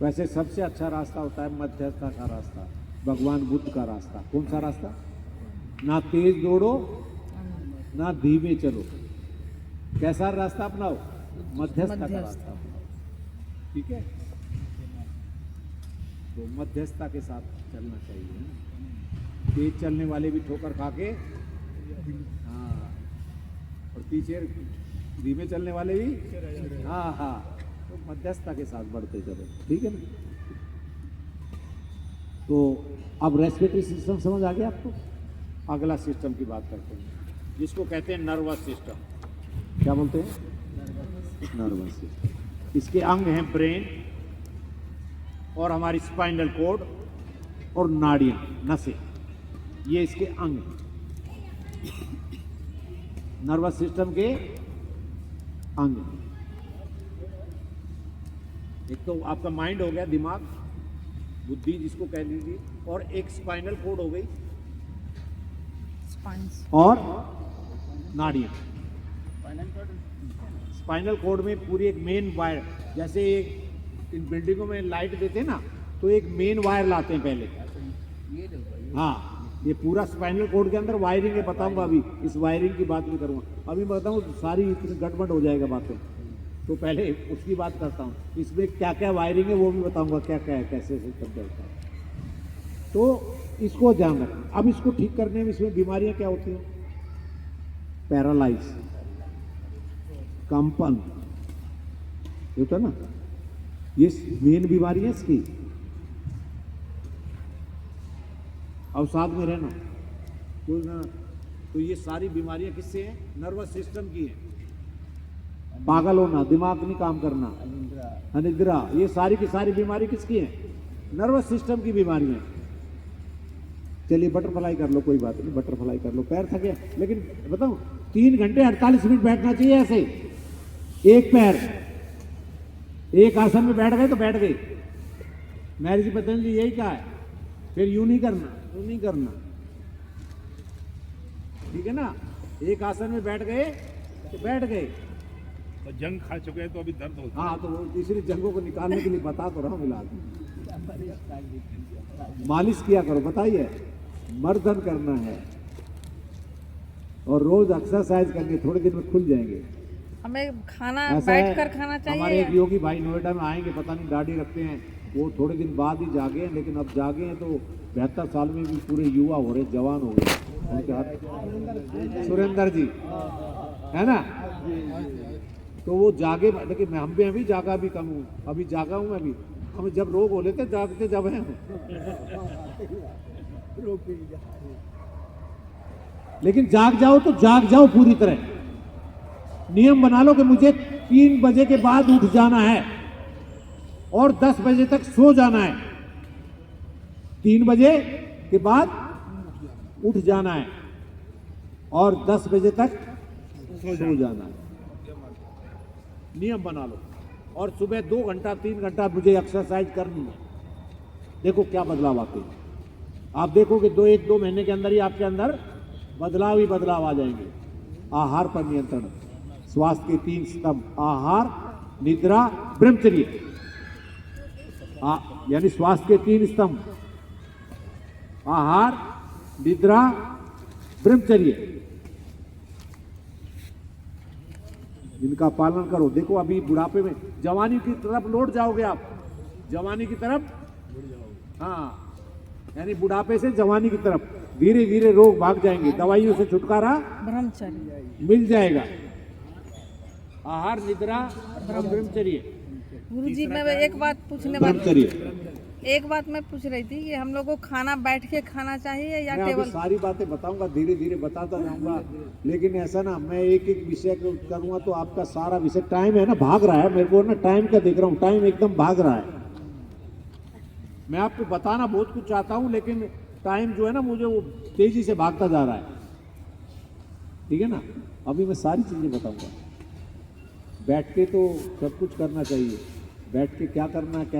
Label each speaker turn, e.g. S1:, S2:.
S1: वैसे सबसे अच्छा रास्ता होता है मध्यस्थता का रास्ता, भगवान बुद्ध का रास्ता। कौन सा रास्ता? ना तेज दौड़ो ना धीमे चलो। कैसा रास्ता अपनाओ? मध्यस्थता का रास्ता अपनाओ। ठीक है, तो मध्यस्थता के साथ चलना चाहिए। तेज चलने वाले भी ठोकर खा के, हाँ, और पीछे धीमे चलने वाले भी, हाँ हाँ, तो मध्यस्थता के साथ बढ़ते चलो। ठीक है ना? तो अब रेस्पिरेटरी सिस्टम समझ आ गया आपको? अगला सिस्टम की बात करते हैं, जिसको कहते हैं नर्वस सिस्टम। क्या बोलते हैं? Nervous system. इसके अंग हैं ब्रेन और हमारी स्पाइनल कोड और नाड़ियां, नसें, ये इसके अंग हैं। नर्वस सिस्टम के अंग हैं। एक तो आपका माइंड हो गया, दिमाग, बुद्धि जिसको कह लीजिए, और एक स्पाइनल कोड हो गई और नाड़ियां। स्पाइनल कोड में पूरी एक मेन वायर, जैसे एक इन बिल्डिंगों में लाइट देते हैं ना, तो एक मेन वायर लाते हैं पहले। हाँ, ये पूरा स्पाइनल कोड के अंदर वायरिंग है, बताऊंगा अभी। इस वायरिंग की बात भी करूंगा अभी, बताऊं सारी इतनी गड़बड़ हो जाएगा बातें, तो पहले उसकी बात करता हूँ। इसमें क्या क्या वायरिंग है वो भी बताऊंगा, क्या क्या है, कैसे सिस्टम चलता है। तो इसको ध्यान रखना। अब इसको ठीक करने में इसमें बीमारियां क्या होती हैं? पैरालाइज, कंपन, ये होता है ना, ये मेन बीमारी है इसकी। अवसाद में रहना, तो ये सारी बीमारियां किससे हैं? नर्वस सिस्टम की है। पागल होना, दिमाग नहीं काम करना, अनिद्रा, ये सारी की सारी बीमारी किसकी है? नर्वस सिस्टम की बीमारियां। चलिए बटरफ्लाई कर लो, कोई बात नहीं, बटरफ्लाई कर लो। पैर थके, लेकिन बताऊं 3 घंटे 48 मिनट बैठना चाहिए ऐसे। एक पैर, एक आसन में बैठ गए तो बैठ गए। महर्षि पतंजलि यही कहा है। फिर यूं नहीं करना, यूं नहीं करना, ठीक है ना? एक आसन में बैठ गए तो बैठ गए।
S2: तो जंग खा चुके हैं तो अभी दर्द होता है।
S1: हाँ, तो वो तीसरी जंगों को निकालने के लिए बता तो रहा हूँ। मिला मालिश किया करो, बताइए, मर्दन करना है और रोज एक्सरसाइज करनी, थोड़े दिन में खुल जाएंगे।
S3: हमें खाना बैठ कर खाना चाहिए।
S1: हमारे एक योगी भाई नोएडा में आएंगे, पता नहीं दाढ़ी रखते हैं, वो थोड़े दिन बाद ही जागे हैं, लेकिन अब जागे हैं तो 72 साल में भी पूरे युवा हो रहे, जवान हो गए। उनके हाथ सुरेंद्र जी है ना, तो वो जागे। लेकिन हम भी जागा भी कम हूँ, अभी जागा हूँ मैं भी। हमें जब रोग हो लेते जागते जब हैं। लेकिन जाग जाओ तो जाग जाओ पूरी तरह। नियम बना लो कि मुझे 3 बजे के बाद उठ जाना है और 10 बजे तक सो जाना है। 3 बजे के बाद उठ जाना है और 10 बजे तक सो जाना है। नियम बना लो। और सुबह 2 घंटा 3 घंटा मुझे एक्सरसाइज करनी है। देखो क्या बदलाव आते हैं। आप देखोगे 1-2 महीने के अंदर ही आपके अंदर बदलाव ही बदलाव आ जाएंगे। आहार पर नियंत्रण, स्वास्थ्य के 3 स्तंभ, आहार, निद्रा, ब्रह्मचर्य। यानी स्वास्थ्य के 3 स्तंभ, आहार, निद्रा, ब्रह्मचर्य, इनका पालन करो। देखो अभी बुढ़ापे में, जवानी की तरफ लौट जाओगे आप, जवानी की तरफ। हाँ, यानी बुढ़ापे से जवानी की तरफ धीरे धीरे रोग भाग जाएंगे, दवाइयों से छुटकारा मिल जाएगा। आहार, निद्रा, ब्रह्मचर्य।
S3: गुरुजी, मैं एक बात पूछ रही थी कि हम लोग को खाना बैठ के खाना चाहिए या टेबल?
S1: सारी बातें बताऊंगा, धीरे धीरे बताता जाऊंगा। लेकिन ऐसा ना, मैं एक एक विषय करूंगा तो आपका सारा विषय, टाइम है ना भाग रहा है, मेरे को ना टाइम का देख रहा हूँ, टाइम एकदम भाग रहा है। मैं आपको बताना बहुत कुछ चाहता हूँ, लेकिन टाइम जो है ना मुझे वो तेजी से भागता जा रहा है। ठीक है ना? अभी मैं सारी चीजें बताऊंगा। बैठ के तो सब कुछ करना चाहिए। बैठ के क्या करना है, कैसे